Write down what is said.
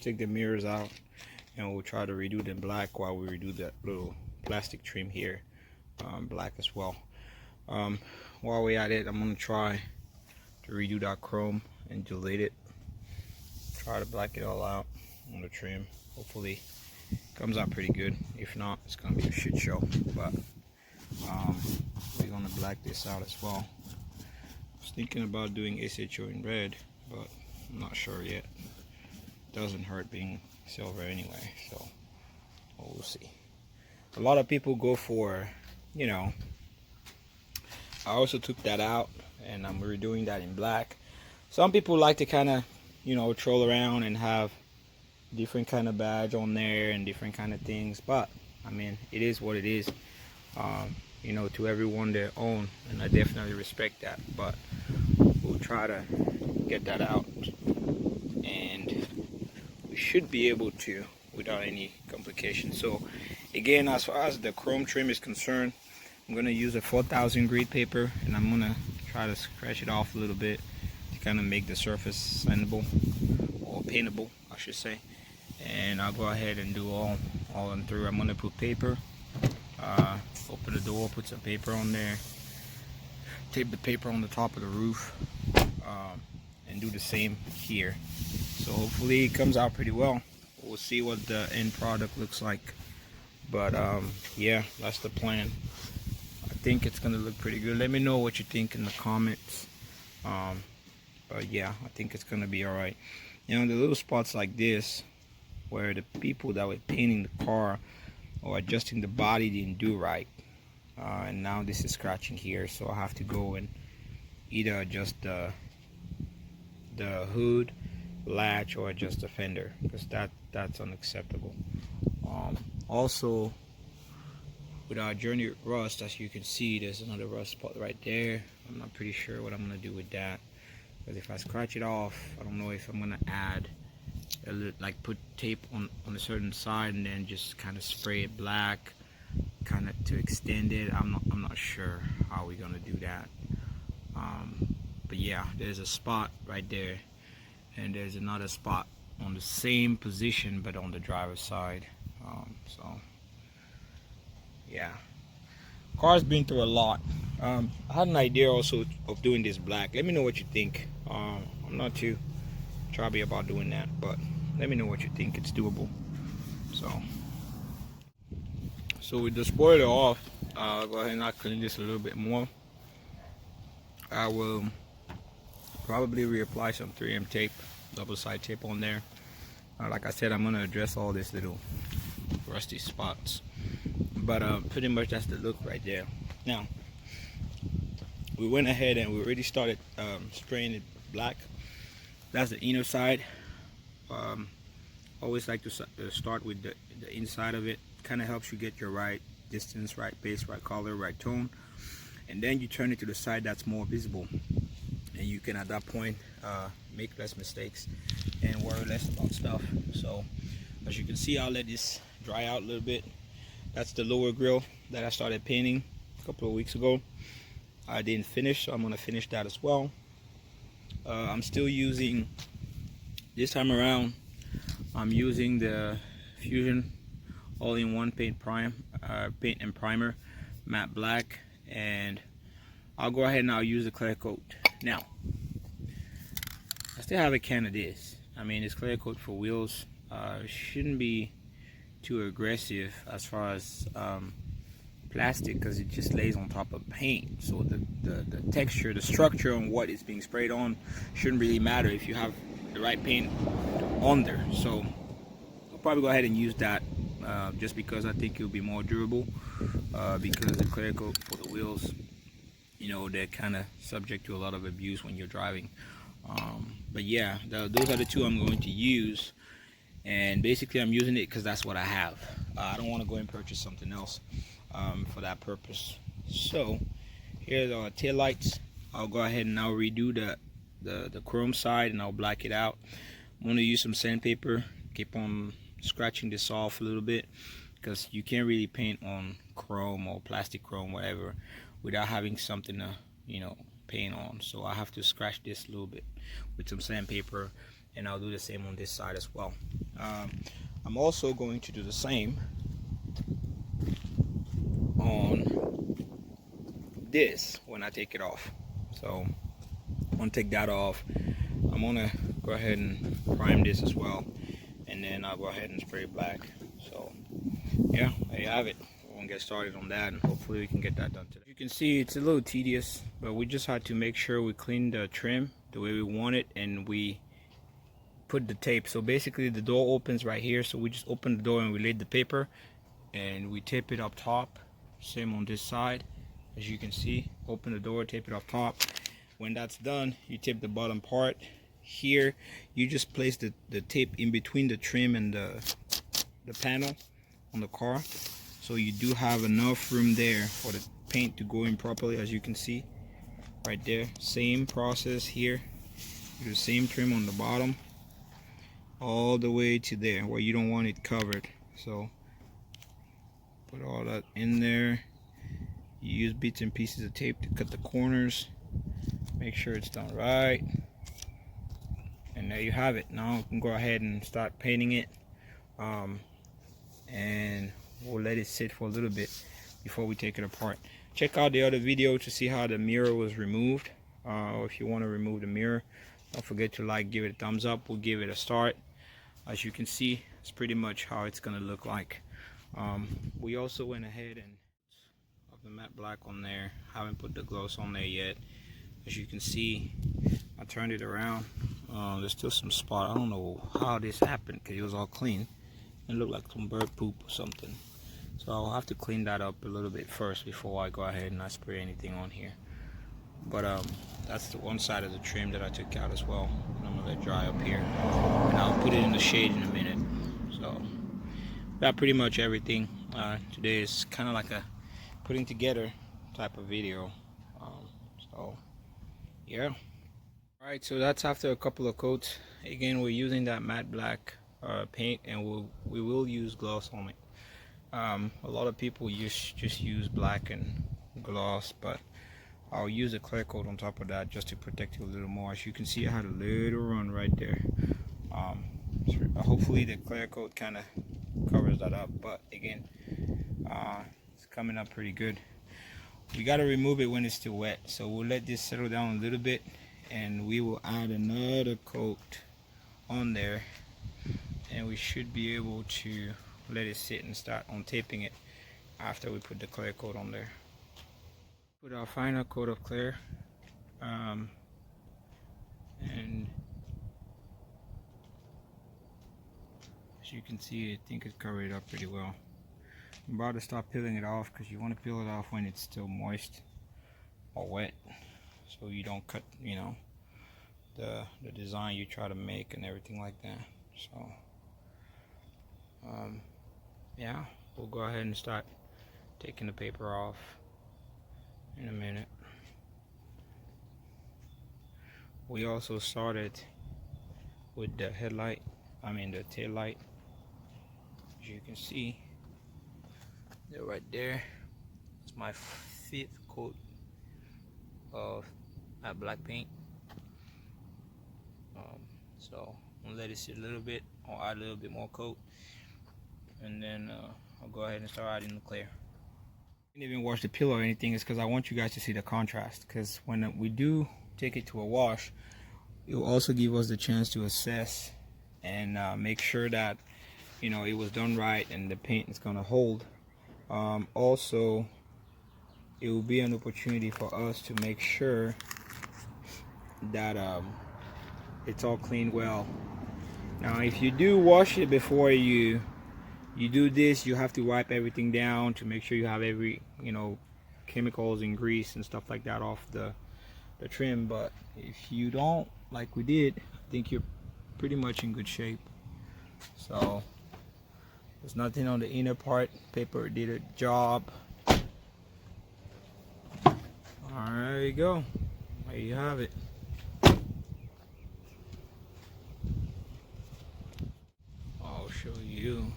take the mirrors out, and we'll try to redo them black while we redo that little plastic trim here black as well. While we're at it, I'm gonna try to redo that chrome and delete it. Try to black it all out on the trim. Hopefully it comes out pretty good. If not, it's gonna be a shit show. But we're gonna black this out as well. I was thinking about doing SHO in red, but I'm not sure yet. Doesn't hurt being silver anyway, so we'll see. A lot of people go for, you know, I also took that out and I'm redoing that in black. Some people like to kind of, you know, troll around and have different kind of badge on there and different kind of things, but I mean, it is what it is. You know, to everyone their own, and I definitely respect that, but we'll try to get that out and we should be able to without any complications. So again, as far as the chrome trim is concerned, I'm going to use a 4000 grade paper and I'm going to try to scratch it off a little bit to kind of make the surface sandable or paintable, I should say. And I'll go ahead and do all on through. I'm going to put paper, open the door, put some paper on there, tape the paper on the top of the roof, and do the same here. So hopefully it comes out pretty well. We'll see what the end product looks like, but yeah, that's the plan. I think it's gonna look pretty good. Let me know what you think in the comments. But yeah, I think it's gonna be all right. You know, the little spots like this where the people that were painting the car or adjusting the body didn't do right, and now this is scratching here, so I have to go and either adjust the hood latch or adjust the fender, because that's unacceptable. Also, with our journey rust, as you can see, there's another rust spot right there. I'm not pretty sure what I'm gonna do with that, because if I scratch it off, I don't know if I'm gonna add a little, like put tape on a certain side and then just kind of spray it black, kind of to extend it. I'm not sure how we're gonna do that. But yeah, there's a spot right there, and there's another spot on the same position but on the driver's side. So yeah, car's been through a lot. I had an idea also of doing this black. Let me know what you think. I'm not too chubby about doing that, but let me know what you think. It's doable. So with the spoiler off, I'll go ahead and I'll clean this a little bit more. I will probably reapply some 3M tape, double side tape on there. Like I said, I'm gonna address all these little rusty spots, but pretty much that's the look right there. Now we went ahead and we already started spraying it black. That's the inner side. Always like to start with the inside of it. Kind of helps you get your right distance, right base, right color, right tone, and then you turn it to the side that's more visible, and you can at that point make less mistakes and worry less about stuff. So as you can see, I'll let this dry out a little bit. That's the lower grill that I started painting a couple of weeks ago. I didn't finish, so I'm going to finish that as well. I'm still using, this time around, I'm using the Fusion all-in-one paint and primer, matte black, and I'll go ahead and I'll use the clear coat. Now, I still have a can of this. I mean, it's clear coat for wheels. Shouldn't be too aggressive as far as plastic, because it just lays on top of paint. So the texture, the structure on what is being sprayed on shouldn't really matter if you have the right paint on there. So I'll probably go ahead and use that just because I think it'll be more durable, because the clear coat for the wheels, you know, they're kind of subject to a lot of abuse when you're driving. But yeah, those are the two I'm going to use, and basically I'm using it because that's what I have. I don't want to go and purchase something else for that purpose. So here's our tail lights. I'll go ahead and I'll redo the chrome side and I'll black it out. I'm going to use some sandpaper, keep on scratching this off a little bit, because you can't really paint on chrome or plastic chrome, whatever, without having something to, you know, paint on. So I have to scratch this a little bit with some sandpaper and I'll do the same on this side as well. I'm also going to do the same on this when I take it off. So I'm gonna take that off. I'm gonna go ahead and prime this as well, and then I'll go ahead and spray black. So yeah, there you have it. We're gonna get started on that, and hopefully we can get that done today. You can see it's a little tedious, but we just had to make sure we clean the trim the way we want it, and we put the tape. So basically the door opens right here, so we just open the door and we laid the paper and we tape it up top. Same on this side, as you can see. Open the door, tape it up top. When that's done, you tape the bottom part. Here you just place the tape in between the trim and the panel on the car, so you do have enough room there for the paint to go in properly, as you can see right there. Same process here. Do the same trim on the bottom all the way to there where you don't want it covered. So put all that in there. You use bits and pieces of tape to cut the corners. Make sure it's done right. And there you have it. Now we can go ahead and start painting it. And we'll let it sit for a little bit before we take it apart. Check out the other video to see how the mirror was removed. If you want to remove the mirror, don't forget to like, give it a thumbs up. We'll give it a start. As you can see, it's pretty much how it's gonna look like. We also went ahead and put the matte black on there. Haven't put the gloss on there yet. As you can see, I turned it around. There's still some spot. I don't know how this happened because it was all clean. It looked like some bird poop or something. So I'll have to clean that up a little bit first before I go ahead and I spray anything on here. But that's the one side of the trim that I took out as well. And I'm gonna let it dry up here, and I'll put it in the shade in a minute. So got pretty much everything. Today is kind of like a putting together type of video. So yeah. Alright, so that's after a couple of coats. Again, we're using that matte black paint, and we will use gloss on it. A lot of people just use black and gloss, but I'll use a clear coat on top of that just to protect it a little more. As you can see, I had a little run right there. So hopefully the clear coat kind of covers that up, but again, it's coming up pretty good. We got to remove it when it's still wet, so we'll let this settle down a little bit, and we will add another coat on there, and we should be able to let it sit and start on taping it after we put the clear coat on there. Put our final coat of clear, and as you can see, I think it covered it up pretty well. I'm about to start peeling it off because you want to peel it off when it's still moist or wet, so you don't cut, you know, the design you try to make and everything like that. So yeah, we'll go ahead and start taking the paper off in a minute. We also started with the headlight, the tail light. As you can see, they're right there. It's my 5th coat of that black paint. So I'm gonna let it sit a little bit. I'll add a little bit more coat, and then I'll go ahead and start adding the clear. I didn't even wash the pillow or anything. Is because I want you guys to see the contrast, because when we do take it to a wash, it will also give us the chance to assess and make sure that, you know, it was done right and the paint is going to hold. Also, it will be an opportunity for us to make sure that it's all cleaned well. Now if you do wash it before you do this, you have to wipe everything down to make sure you have every, you know, chemicals and grease and stuff like that off the trim. But if you don't, like we did, I think you're pretty much in good shape. So there's nothing on the inner part. Paper did a job. There you go. There you have it. I'll show you